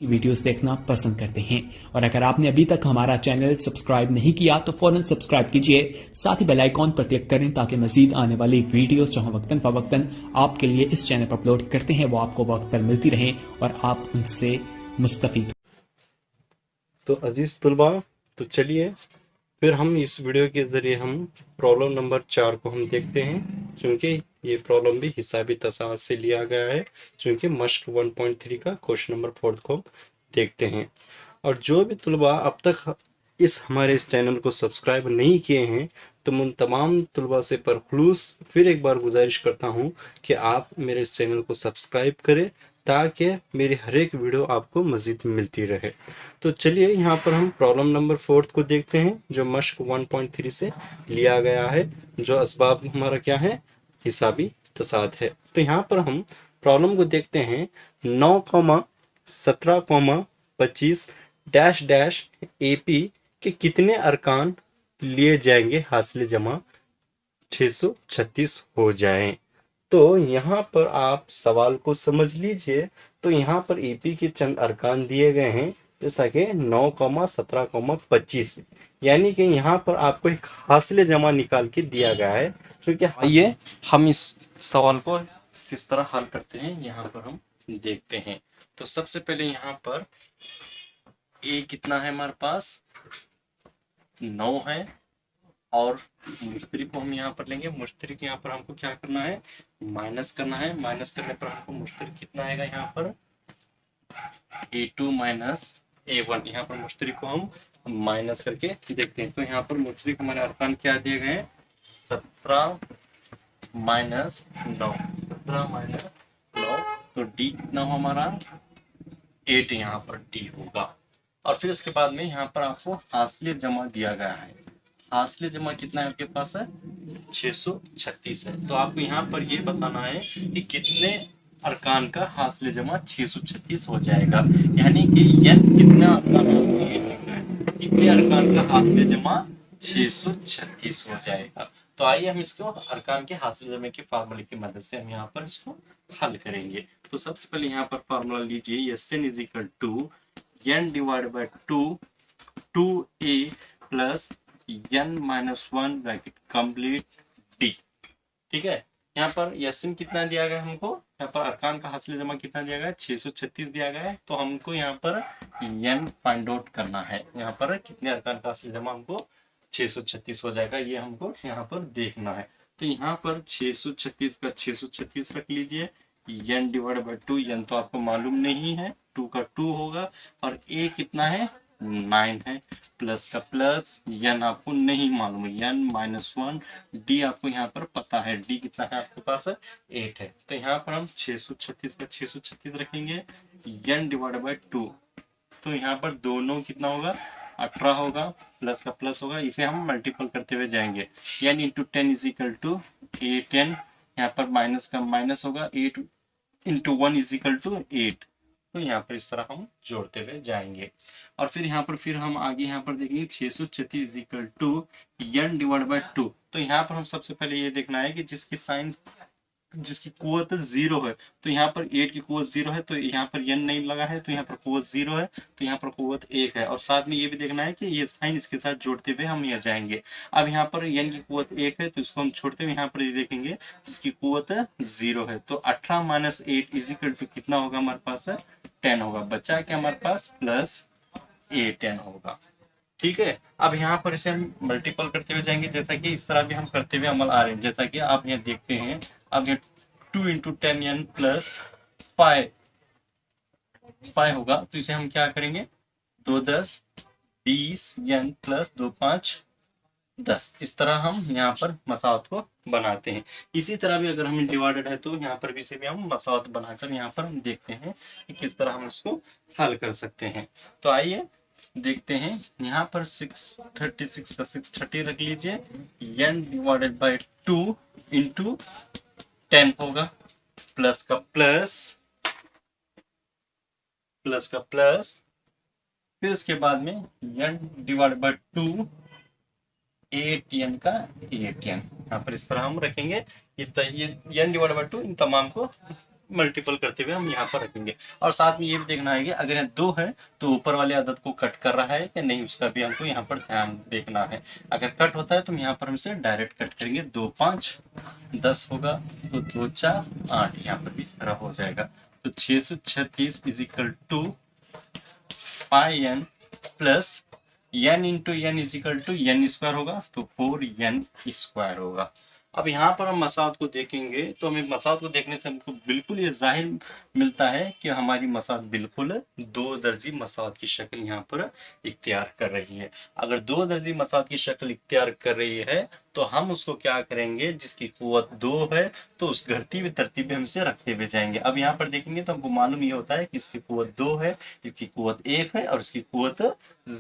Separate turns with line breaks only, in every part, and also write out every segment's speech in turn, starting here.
Videos देखना पसंद करते हैं। और अगर आपने अभी तक हमारा चैनल सब्सक्राइब नहीं किया तो फौरन सब्सक्राइब कीजिए, साथ ही बेल आइकॉन पर क्लिक करें ताकि मजीद आने वाली वीडियो जो वक्तन फवक्तन आपके लिए इस चैनल पर अपलोड करते हैं वो आपको वक्त पर मिलती रहें और आप उनसे मुस्तफीद।
तो अजीज तुलबा, तो चलिए फिर हम इस वीडियो के जरिए हम प्रॉब्लम नंबर 4 को हम देखते हैं, क्योंकि ये प्रॉब्लम भी हिसाबी तसाद से लिया गया है, क्योंकि मश्क 1.3 का क्वेश्चन नंबर 4 को देखते हैं। और जो भी तुलबा अब तक इस चैनल को सब्सक्राइब नहीं किए हैं, तो उन तमाम तुलबा से पर खुलूस फिर एक बार गुजारिश करता हूं कि आप मेरे इस चैनल को सब्सक्राइब करें ताकि मेरी हर एक वीडियो आपको मजीद मिलती रहे। तो चलिए यहाँ पर हम प्रॉब्लम नंबर 4 को देखते हैं, जो मश्क 1.3 से लिया गया है, जो असबाब हमारा क्या है, हिसाबी तसाद है। तो यहाँ पर हम प्रॉब्लम को देखते हैं। 9,17,25 डैश डैश एपी के कितने अरकान लिए जाएंगे हासिल जमा 636 हो जाएं। तो यहाँ पर आप सवाल को समझ लीजिए। तो यहाँ पर एपी के चंद अरकान दिए गए हैं, जैसा कि 9,17,25, यानी कि यहाँ पर आपको एक हासिल जमा निकाल के दिया गया है। क्योंकि आइए हम इस सवाल को किस तरह हल करते हैं यहाँ पर हम देखते हैं। तो सबसे पहले यहाँ पर ए कितना है हमारे पास, 9 है, और मुश्तरिक को हम यहाँ पर लेंगे। मुश्तरिक यहाँ पर हमको क्या करना है, माइनस करना है। माइनस करने पर हमको मुश्तरिक कितना आएगा यहाँ पर, A2 माइनस A1। यहाँ पर मुश्तरिक को हम माइनस करके देखते हैं। तो यहाँ पर मुश्तरिक हमारे अरकान क्या दिए गए हैं, 17 माइनस 9, 17 माइनस 9, तो डी कितना हो हमारा, 8 यहाँ पर डी होगा। और फिर उसके बाद में यहाँ पर आपको हासिल जमा दिया गया है। हासिल जमा कितना है आपके पास है, 636 है। तो आपको यहाँ पर ये बताना है कि कितने अरकान का हासिल जमा 636 हो जाएगा, यानी कि यन कितना अरकान कितने अरकान का हासिल जमा 636 हो जाएगा। तो आइए हम इसको अरकान के हासिल जमा के फार्मूले की मदद से हम यहाँ पर इसको हल करेंगे। तो सबसे पहले यहाँ पर फार्मूला लीजिए, n is equal to n divide by 2a plus n minus 1 bracket complete d। ठीक है, यहाँ पर यसन कितना दिया गया हमको, यहाँ पर अरकान का हासिल जमा कितना दिया गया है, 636 दिया गया है। तो हमको यहाँ पर n फाइंड आउट करना है, यहाँ पर कितने अरकान का हासिल जमा हमको 636 हो जाएगा, ये हमको यहाँ पर देखना है। तो यहाँ पर 636 का 636 रख लीजिए, n डिवाइड बाय 2, n तो आपको मालूम नहीं है, 2 का 2 होगा, और a कितना है 9 है, प्लस का प्लस, n आपको नहीं मालूम है, n माइनस 1, d आपको यहाँ पर पता है, d कितना है आपके पास 8 है। तो यहाँ पर हम 636 का 636 रखेंगे, n डिवाइड बाय 2, तो यहाँ पर दोनों कितना होगा 18 होगा, प्लस का प्लस होगा, इसे हम मल्टीपल करते हुए जाएंगे। n into 10 is equal to 8n, यहाँ पर माइनस का माइनस होगा, 8 इंटू 1 इज इक्वल टू 8। तो यहाँ पर इस तरह हम जोड़ते हुए जाएंगे। और फिर यहाँ पर फिर हम आगे यहाँ पर देखेंगे 636 is equal to n divide by 2। तो यहाँ पर हम सबसे पहले ये देखना है कि जिसकी कुव्वत 0 है, तो यहाँ पर 8 की कुव्वत 0 है, तो यहाँ पर n नहीं लगा है, तो यहाँ पर कुव्वत 0 है, तो यहाँ पर कुव्वत 1 है। और साथ में ये भी देखना है कि ये साइन इसके साथ जोड़ते हुए हम यहाँ जाएंगे। अब यहाँ पर n की कुव्वत 1 है, तो इसको हम छोड़ते हुए यहाँ पर ये देखेंगे जिसकी कुव्वत 0 है। तो 18 माइनस 8 इज इक्वल टू कितना होगा हमारे पास 10 होगा, बचा क्या हमारे पास प्लस 10 होगा। ठीक है, अब यहाँ पर इसे हम मल्टीपल करते हुए जाएंगे, जैसा कि इस तरह भी हम करते हुए अमल आ रहे हैं, जैसा कि आप यहाँ देखते हैं। अब ये 2 इंटू 10n प्लस 5 होगा, तो इसे हम क्या करेंगे, 2 10 20 n प्लस 2 5 10, इस तरह हम यहाँ पर मसावत को बनाते हैं। इसी तरह भी अगर हम डिवाइडेड है तो यहाँ पर भी इसे भी हम मसावत बनाकर यहाँ पर हम देखते हैं कि किस तरह हम इसको हल कर सकते हैं। तो आइए देखते हैं, यहाँ पर 636 का 630 रख लीजिए, n डिवाइडेड बाय 2 इंटू 10 होगा, प्लस का प्लस, फिर उसके बाद में n डिवाइड बाय 2 8n का 8n, यहाँ पर इस तरह हम रखेंगे। ये n डिवाइड बाय 2 इन तमाम को मल्टीपल करते हुए हम यहाँ पर रखेंगे। और साथ में ये भी देखना है कि अगर यहाँ 2 है तो ऊपर वाले अदद को कट कर रहा है या नहीं, उसका भी हमको यहाँ पर ध्यान देखना है। अगर कट होता है तो हम यहाँ पर हमसे डायरेक्ट कट करेंगे, 2 5 10 होगा, तो 2 4 8 यहाँ पर भी इस तरह हो जाएगा। तो 636 is equal to 5n plus n into n is equal to n square होगा, तो 4n स्क्वायर होगा। अब यहाँ पर हम मसाद को देखेंगे तो हमें मसाद को देखने से हमको बिल्कुल ये जाहिर मिलता है कि हमारी मसाद बिल्कुल 2 दर्जी मसाद की शक्ल यहाँ पर इख्तियार कर रही है। अगर 2 दर्जी मसाद की शक्ल इख्तियार कर रही है तो हम उसको क्या करेंगे, जिसकी कुव्वत 2 है तो उस घटती हुई तरतीब में हमसे रखते हुए जाएंगे। अब यहाँ पर देखेंगे तो हमको मालूम ये होता है कि इसकी कुव्वत 2 है, इसकी कुव्वत 1 है और इसकी कुव्वत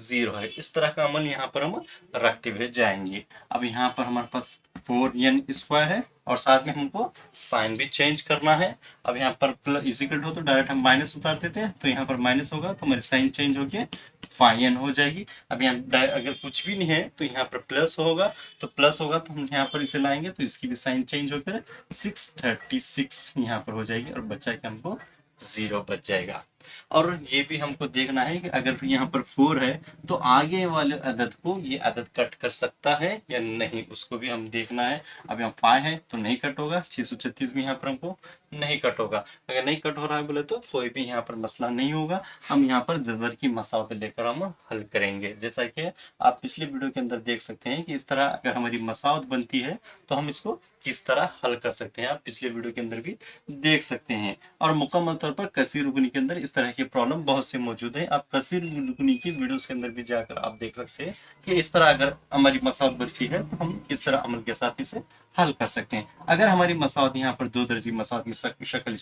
0 है। इस तरह का अमल यहाँ पर हम रखते हुए जाएंगे। अब यहाँ पर हमारे पास 4n स्क्वायर है और साथ में हमको साइन भी चेंज करना है। अब यहाँ पर इजिकल हो तो डायरेक्ट हम माइनस उतार देते हैं, तो यहाँ पर माइनस होगा तो हमारी साइन चेंज होके 5n हो जाएगी। अब यहाँ अगर कुछ भी नहीं है तो यहाँ पर प्लस होगा, तो प्लस होगा तो हम यहाँ पर इसे लाएंगे तो इसकी भी साइन चेंज होकर 636 यहाँ पर हो जाएगी और बचा के हमको 0 बच जाएगा। और ये भी हमको देखना है कि अगर यहाँ पर 4 है तो आगे वाले अदद को ये अदद कट कर सकता है या नहीं, उसको भी हम देखना है। अब यहाँ 5 है तो नहीं कट होगा, 636 भी यहाँ पर हमको नहीं कट होगा। अगर नहीं कट हो रहा है बोले तो कोई भी यहाँ पर मसला नहीं होगा, हम यहाँ पर जबर की मसावत लेकर हम हल करेंगे। जैसा कि आप पिछले वीडियो के अंदर देख सकते हैं कि इस तरह अगर हमारी मसावत बनती है तो हम इसको किस तरह हल कर सकते हैं, आप पिछले वीडियो के अंदर भी देख सकते हैं। और मुकम्मल तौर पर कसीर रुकनी के अंदर इस तरह की प्रॉब्लम बहुत से मौजूद है, आप कसीर रुकनी की वीडियोस के अंदर भी जाकर आप देख सकते हैं कि इस तरह अगर हमारी मसावत बनती है तो हम किस तरह अमल के साथ इसे हल कर सकते हैं। अगर हमारी मसावत यहाँ पर 2 दर्जी मसावत की शक्ल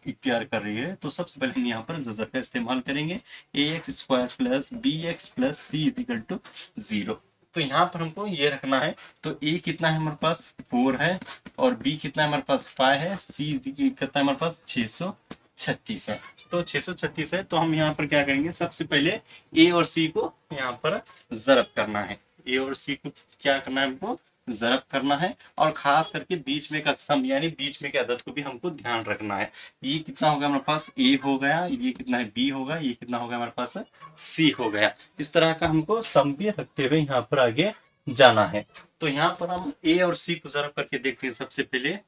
इख्तियार कर रही है तो सबसे पहले हम यहाँ पर ज़र का इस्तेमाल करेंगे, ax square plus bx plus c is equal to 0। तो यहाँ पर हमको ये रखना है, तो a कितना है हमारे पास 4 है और b कितना है हमारे पास 5 है, c कितना है हमारे पास 636 है। तो 636 है तो हम यहाँ पर क्या करेंगे, सबसे पहले a और c को यहाँ पर ज़रब करना है। a और c को क्या करना है, हमको ज़रब करना है और खास करके बीच में का सम यानी बीच में के अदद को भी हमको ध्यान रखना है। ये कितना होगा हमारे पास a हो गया, ये कितना है b होगा, ये कितना होगा हमारे पास c हो गया। इस तरह का हमको सम भी रखते हुए यहाँ पर आगे जाना है। तो यहाँ पर हम a और c को ज़रब करके देखते हैं। सबसे पहले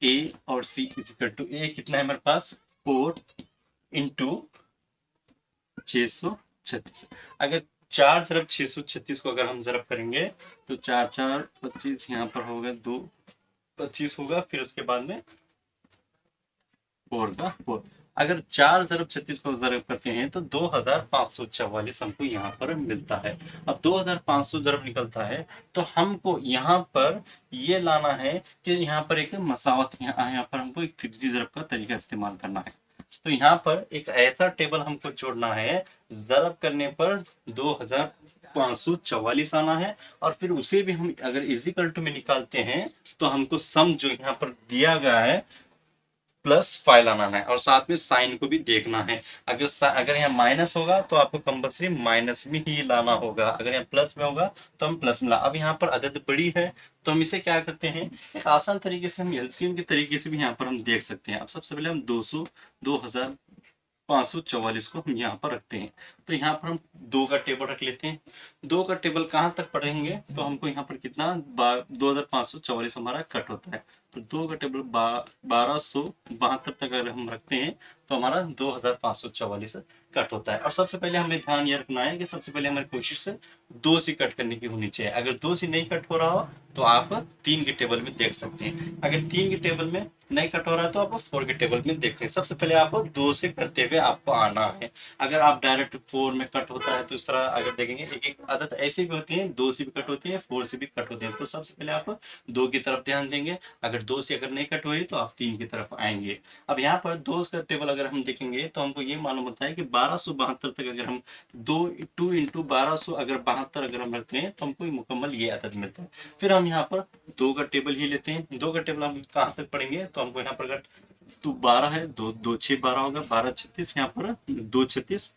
a और c is equal to, a कितना है हमारे पास 4 इंटू 636। अगर 4 ज़रब 636 को अगर हम ज़रब करेंगे तो 4 4 25 यहाँ पर होगा 2 25 होगा, फिर उसके बाद में 4 का 4। अगर 4 ज़रब 36 को ज़रब करते हैं तो 2544 हमको यहाँ पर मिलता है। अब 2500 ज़रब निकलता है तो हमको यहाँ पर ये लाना है कि यहाँ पर एक मसावत यहाँ पर हमको एक 3G ज़रब का तरीका इस्तेमाल करना है। तो यहाँ पर एक ऐसा टेबल हमको जोड़ना है, ज़रब करने पर 2544 आना है और फिर उसे भी हम अगर इजिकल टू में निकालते हैं तो हमको सम जो यहाँ पर दिया गया है प्लस 5 लाना है और साथ में साइन को भी देखना है। अगर यहाँ माइनस होगा तो आपको कंपल्सरी माइनस में ही लाना होगा, अगर यहाँ प्लस में होगा तो हम प्लस में ला। अब यहाँ पर अदद बड़ी है तो हम इसे क्या करते हैं, एक आसान तरीके से हम एलसीएम के तरीके से भी यहाँ पर हम देख सकते हैं। अब सबसे पहले हम 2544 को हम यहाँ पर रखते हैं, तो यहाँ पर हम 2 का टेबल रख लेते हैं। 2 का टेबल कहाँ तक पढ़ेंगे तो हमको यहाँ पर कितना 2544 हमारा कट होता है, तो 2 का टेबल 1272 तक अगर हम रखते हैं तो हमारा 2544 कट होता है। और सबसे पहले हमें ध्यान ये रखना है कि सबसे पहले हमारी कोशिश से 2 से कट करने की होनी चाहिए। अगर 2 से नहीं कट हो रहा हो तो आप 3 के टेबल में देख सकते हैं, अगर 3 के टेबल में नहीं कट हो रहा है तो आप 4 के टेबल में देखते हैं। सबसे पहले आप 2 से करते हुए आपको आना है। अगर आप डायरेक्ट 4 में कट होता है तो इस तरह अगर देखेंगे एक एक आदत ऐसी भी होती है, 2 से भी कट होती है, 4 से भी कट होती है। तो सबसे पहले आप 2 की तरफ ध्यान देंगे, अगर 2 से अगर नहीं कट हो रही तो आप 3 की तरफ आएंगे। अब यहाँ पर 2 का टेबल अगर हम देखेंगे तो हमको ये मालूम होता है कि 1272 तक अगर हम 2 इंटू 1200 अगर 72 अगर हम रखते हैं तो हमको मुकम्मल ये आदत मिलता है। फिर हम यहाँ पर 2 का टेबल ही लेते हैं। 2 का टेबल हम कहाँ तक पढ़ेंगे तो हमको यहाँ पर तो 12 है, 2 6 12 होगा, 12 36 यहाँ पर 2 36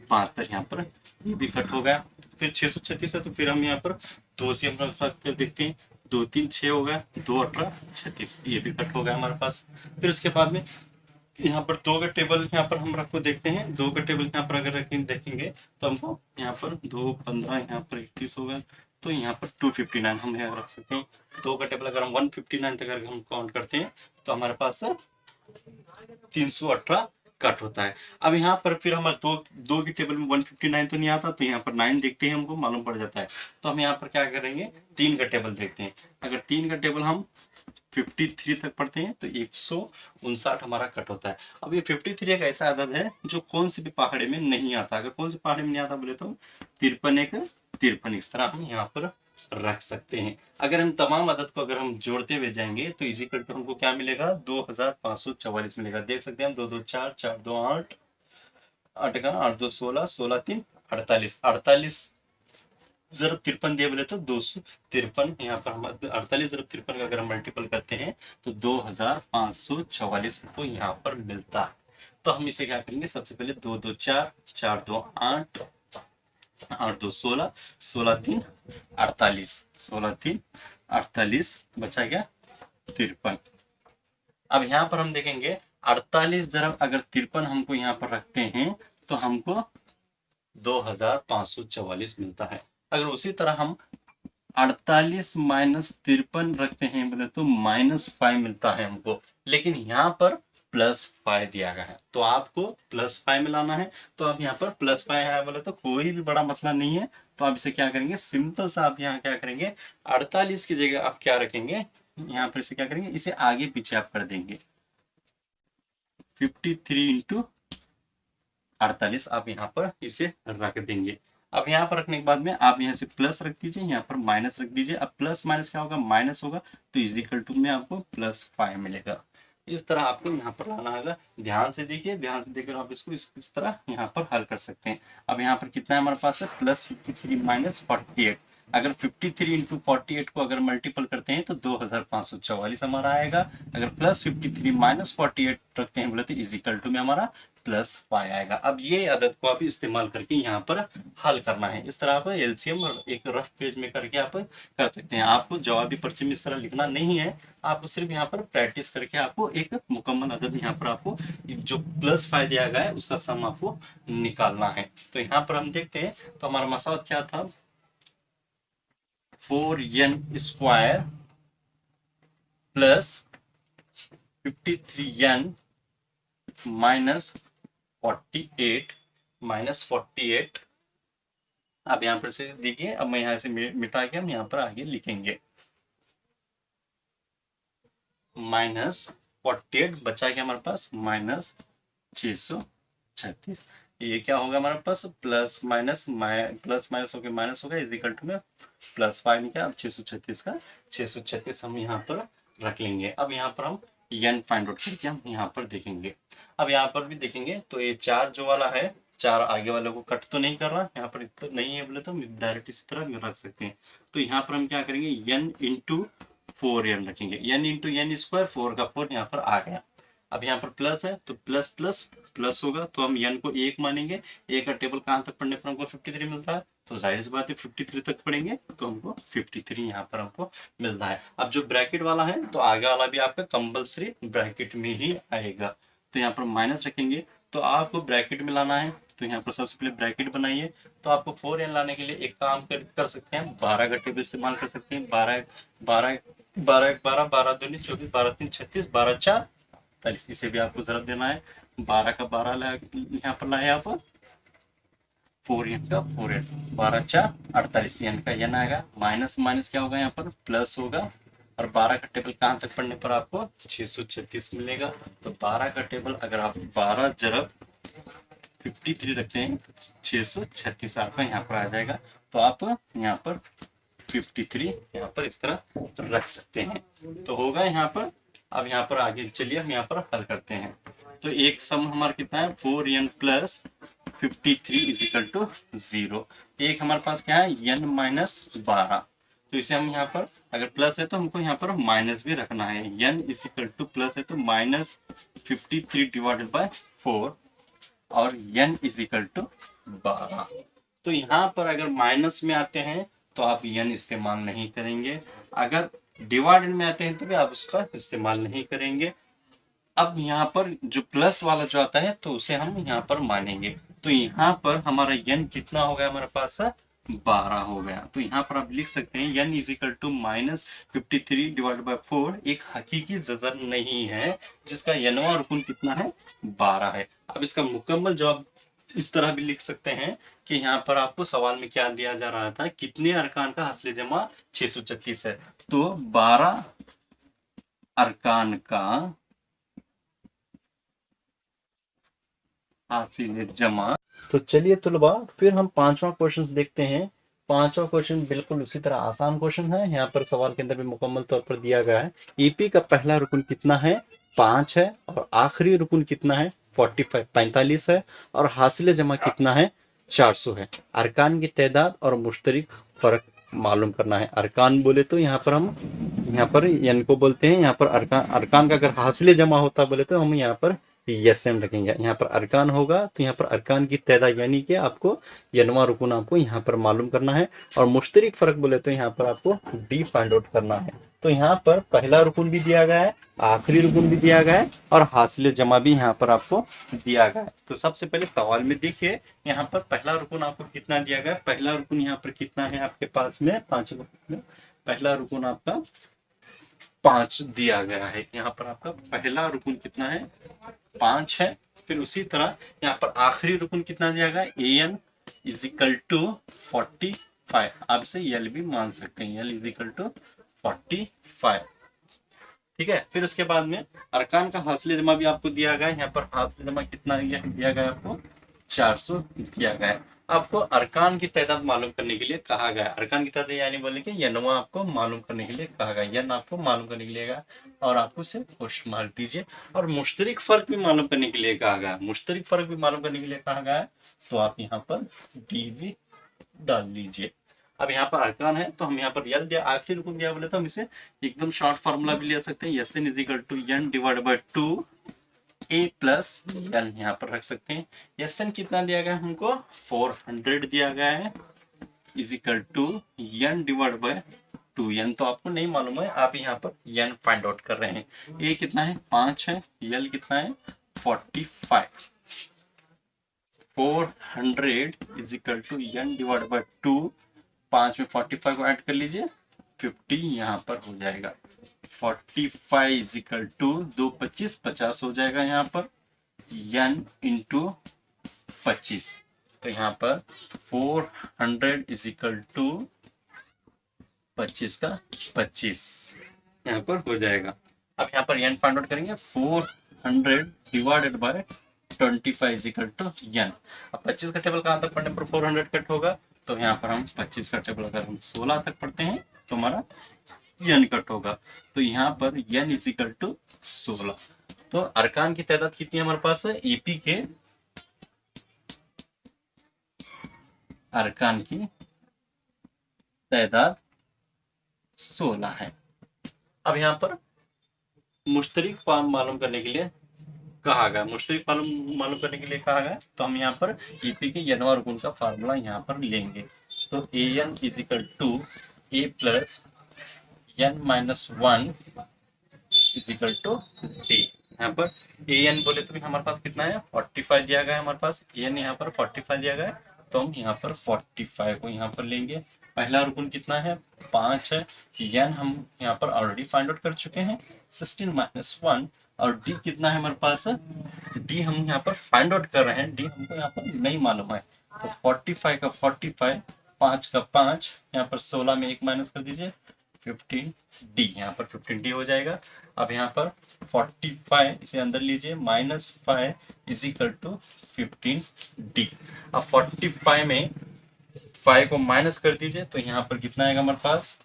72 यहाँ पर ये भी कट हो गया। फिर 636 है तो फिर हम यहाँ पर 2 से हम कर देखते हैं, 2 3 6 हो गया, 2 18 36 ये भी कट हो गया हमारे पास। फिर उसके बाद में यहाँ पर दो का टेबल यहाँ पर हम रखो देखते हैं। दो का टेबल यहाँ पर अगर देखेंगे तो हमको यहाँ पर 2 15 यहाँ पर 31 होगा, तो यहाँ पर 259 हम यहाँ रख सकते हैं। दो का टेबल अगर हम 159 तक अगर हम काउंट करते हैं तो हमारे पास 318 कट होता है। अब यहाँ पर फिर हमारे दो की टेबल में 159 तो नहीं आता, तो यहाँ पर 9 देखते हैं हमको मालूम पड़ जाता है। तो हम यहाँ पर क्या करेंगे, 3 का टेबल देखते हैं। अगर 3 का टेबल हम 53 तक पढ़ते हैं तो 159 हमारा कट होता है। अब ये 53 एक ऐसा अदद है जो कौन सी भी पहाड़ी में नहीं आता। अगर कौन सी पहाड़ी में नहीं आता बोले तो 53 इस तरह हम यहाँ पर रख सकते हैं। अगर हम तमाम अदद को अगर हम जोड़ते हुए जाएंगे तो इजिकल टू हमको क्या मिलेगा, 2544 मिलेगा। देख सकते हैं हम 2 2 4 4 2 8 8 का 8 2 16 16 3 48 48 जरूर 53 दिया बोले तो 253 यहाँ पर हम 48 जरूर 53 का अगर हम मल्टीपल करते हैं तो 2544 को यहाँ पर मिलता है। तो हम इसे क्या करेंगे, सबसे पहले 2 2 4 4 2 8 8 2 16 16 3 48 16 3 48 बचा गया 53। अब यहाँ पर हम देखेंगे 48 जरा अगर 53 हमको यहाँ पर रखते हैं तो हमको 2544 मिलता है। अगर उसी तरह हम 48 माइनस 53 रखते हैं बोले तो -5 मिलता है हमको, लेकिन यहाँ पर +5 दिया गया है तो आपको +5 मिलाना है। तो आप यहाँ पर +5 है बोले तो कोई भी बड़ा मसला नहीं है। तो आप इसे क्या करेंगे, सिंपल सा आप यहाँ क्या करेंगे, 48 की जगह आप क्या रखेंगे, यहाँ पर इसे क्या करेंगे, इसे आगे पीछे आप कर देंगे। 53 इंटू 48 आप यहाँ पर इसे रख देंगे। अब यहाँ पर रखने के बाद में आप यहाँ से प्लस रख दीजिए, यहाँ पर माइनस रख दीजिए। अब प्लस माइनस क्या होगा, माइनस होगा, तो इजिकल टू में आपको +5 मिलेगा। इस तरह आपको यहाँ पर लाना होगा। ध्यान से देखिए, ध्यान से देखकर आप इसको इस तरह यहाँ पर हल कर सकते हैं। अब यहाँ पर कितना है हमारे पास है, +53 माइनस 48। अगर 53 इंटू 48 को अगर मल्टीपल करते हैं तो 2544 हमारा आएगा। अगर +53 माइनस 48 रखते हैं बोले तो इजिकल टू में हमारा +5 आएगा। अब ये अदद को आप इस्तेमाल करके यहाँ पर हल करना है। इस तरह आप एलसीएम और एक रफ पेज में करके आप कर सकते हैं। आपको जवाबी पर्चे में इस तरह लिखना नहीं है, आपको सिर्फ यहाँ पर प्रैक्टिस करके आपको एक मुकम्मल अदद यहाँ पर आपको जो +5 दिया गया है उसका सम आपको निकालना है। तो यहाँ पर हम देखते हैं, तो हमारा मसला क्या था, 4n² प्लस 53n माइनस 48 अब यहाँ पर से देखिए। अब मैं यहाँ से मिटा के हम यहाँ पर आगे लिखेंगे, -48 बचा के हमारे पास -636। ये क्या होगा हमारे पास, प्लस माइनस होकर माइनस होगा, इजिकल टू में +5 निकला। अब 636 का 636 हम यहाँ पर रख लेंगे। अब यहाँ पर हम n फाइंड आउट करके हम यहाँ पर देखेंगे। अब यहाँ पर भी देखेंगे तो ये 4 जो वाला है, 4 आगे वाले को कट तो नहीं कर रहा, यहाँ पर इतना नहीं है बोले तो डायरेक्ट इसी तरह रख सकते हैं। तो यहाँ पर हम क्या करेंगे, n इंटू 4n रखेंगे, n इंटू n स्क्वायर, 4 का 4 यहाँ पर आ गया। अब यहाँ पर प्लस है तो प्लस प्लस प्लस होगा, तो हम n को 1 मानेंगे। 1 का टेबल कहाँ तक पढ़ने पर हमको 53 मिलता है, तो जाहिर सी बात है 53 तक पढ़ेंगे तो हमको 53 यहाँ पर हमको मिलता है। अब जो ब्रैकेट वाला है तो आगे वाला भी आपका कंपल्सरी ब्रैकेट में ही आएगा। तो यहाँ पर माइनस रखेंगे, तो आपको ब्रैकेट में लाना है। तो यहाँ पर सबसे पहले ब्रैकेट बनाइए। तो आपको 4n लाने के लिए एक काम कर सकते हैं, 12 का टेबल इस्तेमाल कर सकते हैं। 12 12 12 12 12 2 24 12 3 36 12 4 48, इसे भी आपको जरूरत देना है। 12 का 12 यहाँ पर लाए आप, 4n का 4n, 12 4 48, n का n आएगा। माइनस माइनस क्या होगा, यहाँ पर प्लस होगा। और 12 का टेबल कहाँ तक पढ़ने पर आपको 636 मिलेगा। तो 12 का टेबल अगर आप 12 जरब 53 रखते हैं 636 आपका यहाँ पर आ जाएगा। तो आप यहाँ पर 53 यहाँ पर इस तरह रख सकते हैं, तो होगा यहाँ पर। अब यहाँ पर आगे चलिए हम यहाँ पर हल करते हैं। तो एक सम हमारा कितना है, 4n प्लस 53 इजिकल टू 0। एक हमारे पास क्या है, n माइनस 12। तो इसे हम यहाँ पर अगर प्लस है तो हमको यहाँ पर माइनस भी रखना है। n इजिकल टू प्लस है तो -53 डिवाइडेड बाय 4 और n इजिकल टू 12। तो यहाँ पर अगर माइनस में आते हैं तो आप n इस्तेमाल नहीं करेंगे, अगर डिवाइडेड में आते हैं तो भी आप उसका इस्तेमाल नहीं करेंगे। अब यहाँ पर जो प्लस वाला जो आता है तो उसे हम यहाँ पर मानेंगे। तो यहाँ पर हमारा n कितना हो गया हमारे पास, 12 हो गया। तो यहाँ पर आप लिख सकते हैं n इज इक्वल टू -53/4 एक हकीकी जजर नहीं है जिसका nवां रुकन कितना है, 12 है। अब इसका मुकम्मल जवाब इस तरह भी लिख सकते हैं कि यहाँ पर आपको सवाल में क्या दिया जा रहा था, कितने अरकान का हासिल जमा 636 है। तो 12 अरकान का हासिल जमा। तो चलिए तुलबा फिर हम पांचवा क्वेश्चन देखते हैं। पांचवा क्वेश्चन बिल्कुल उसी तरह आसान क्वेश्चन है। यहाँ पर सवाल के अंदर भी मुकम्मल तौर पर दिया गया है ईपी का पहला रुकन कितना है, 5 है, और आखिरी रुकन कितना है, 45 है, और हासिल जमा कितना है, 400 है। अरकान की तादाद और मुश्तरक फर्क मालूम करना है। अरकान बोले तो यहाँ पर हम यहाँ पर एन को बोलते हैं। यहाँ पर अरकान का अगर हासिल जमा होता बोले तो हम यहाँ पर एन रखेंगे। यहाँ पर अरकान होगा तो यहाँ पर अरकान की तादाद यानी कि आपको यनवा रुकन आपको यहाँ पर मालूम करना है। और मुश्तरक फर्क बोले तो यहाँ पर आपको डी फाइंड आउट करना है। तो यहाँ पर पहला रुकन भी दिया गया है, आखिरी रुकन भी दिया गया है, और हासिल जमा भी यहाँ पर आपको दिया गया है। तो सबसे पहले सवाल में देखिए यहाँ पर पहला रुकन आपको कितना दिया गया है। पहला रुकन यहाँ पर कितना है आपके पास में, 5 में पहला रुकन आपका 5 दिया गया है। यहाँ पर आपका पहला रुकन कितना है, 5 है। फिर उसी तरह यहाँ पर आखिरी रुकन कितना दिया गया, an इज इक्वल टू 45। आप इसे यल भी मान सकते हैं, यल इज इक्वल टू 45। ठीक है। फिर उसके बाद में अरकान का हासिल जमा भी आपको दिया गया है। यहाँ पर हासिल जमा कितना दिया गया आपको, 400 दिया गया है। आपको अरकान की तादाद मालूम करने के लिए कहा गया। अरकान की तादाद यानी बोले कि यनवा आपको मालूम करने के लिए कहा गया, यन आपको मालूम करने के लिए कहा, और आपको इसे क्वेश्चन मार्क दीजिए। और मुश्तरक फर्क भी मालूम करने के लिए कहा गया, मुश्तरक फर्क भी मालूम करने के लिए कहा गया है। तो आप यहाँ पर डी भी डाल लीजिए। अब यहाँ पर अरकान है तो हम यहाँ पर यल दिया, आखिरी रुकन दिया बोले तो हम इसे एकदम शॉर्ट फार्मूला भी ले सकते हैं, S n is equal to n divide by 2 a plus n यहाँ पर रख सकते हैं। एस एन कितना दिया गया हमको, 400 दिया गया है, is equal to n divide by 2। N तो आपको नहीं मालूम है, आप यहाँ पर एन फाइंड आउट कर रहे हैं। ए कितना है, 5 है, यल कितना है, 45। 400 is equal to n divide by 2। 5 में 45 को ऐड कर लीजिए, 50 यहाँ पर हो जाएगा। 45 इज इक्वल टू 2 25 50 हो जाएगा यहाँ पर, n इंटू 25। तो यहाँ पर 400 इज इक्वल टू 25 का 25 यहाँ पर हो जाएगा। अब यहाँ पर n फाइंड आउट करेंगे, 400 divided by 25 is equal to n। अब 25 का टेबल कहाँ तक पढ़ने पर 400 कट होगा, तो यहाँ पर हम 25 का टेबल अगर हम 16 तक पढ़ते हैं तो हमारा n कट होगा। तो यहाँ पर n इज इक्वल टू 16। तो अरकान की तादाद कितनी है हमारे पास, ईपी के अरकान की तादाद 16 है। अब यहाँ पर मुश्तरक फॉर्म मालूम करने के लिए कहा गया, मुश्तरक मालूम करने के लिए कहा गया, तो हम यहाँ पर ईपी के यनवा रुकन का फार्मूला यहाँ पर लेंगे। तो A N is equal to A plus n minus 1 is equal to D. यहाँ पर ए एन बोले तो भी हमारे पास कितना है, 45 दिया गया है हमारे पास, ए एन यहाँ पर 45 दिया गया है, तो हम यहाँ पर 45 को यहाँ पर लेंगे। पहला रुकन कितना है, 5 है, एन हम यहाँ पर ऑलरेडी फाइंड आउट कर चुके हैं, 16 माइनस 1, और डी कितना है हमारे पास, डी हम यहाँ पर फाइंड आउट कर रहे हैं, डी हमको यहाँ पर नहीं मालूम है। तो 45 का 45, 5 का 5, यहाँ पर 16 में 1 माइनस कर दीजिए, 15 डी, यहाँ पर 15 डी हो जाएगा। अब यहाँ पर 45 इसे अंदर लीजिए, minus 5 is equal to 15 D. अब 45 में 5 को माइनस कर दीजिए, तो यहाँ पर कितना आएगा हमारे पास,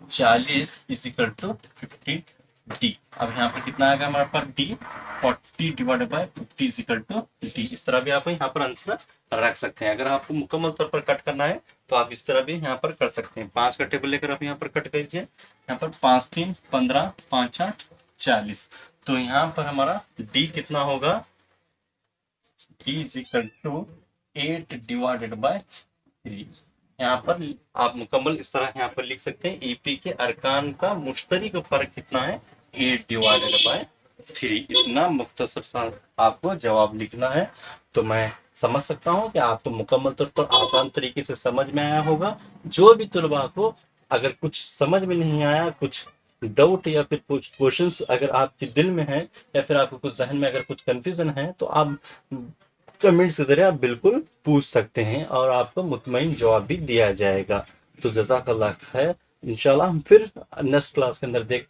40 इज इक्वल टू 15 डी। अब यहाँ पर कितना आएगा हमारे पास, D 40 divided by 50 is equal to D. इस तरह भी आप यहाँ पर आंसर रख सकते हैं। अगर आपको मुकम्मल तौर पर कट करना है तो आप इस तरह भी यहाँ पर कर सकते हैं। 5 का टेबल लेकर आप यहाँ पर कट कीजिए, यहाँ पर 5 3 15, 5 8 40। तो यहाँ पर हमारा डी कितना होगा, D is equal to 8 divided by 3। यहाँ पर आप मुकम्मल इस तरह यहाँ पर लिख सकते हैं, ईपी के अरकान का मुश्तरक फर्क कितना है, 8/3 इतना मुख्तसर सा आपको जवाब लिखना है। तो मैं समझ सकता हूँ कि आपको मुकम्मल तौर पर आसान तरीके से समझ में आया होगा। जो भी तुलबा को अगर कुछ समझ में नहीं आया, कुछ डाउट या फिर कुछ क्वेश्चंस अगर आपके दिल में है या फिर आपको कुछ जहन में अगर कुछ कंफ्यूजन है, तो आप कमेंट्स के जरिए आप बिल्कुल पूछ सकते हैं और आपको मुतमईन जवाब भी दिया जाएगा। तो जज़ाकल्लाह खैर। इंशाल्लाह हम फिर नेक्स्ट क्लास के अंदर देखते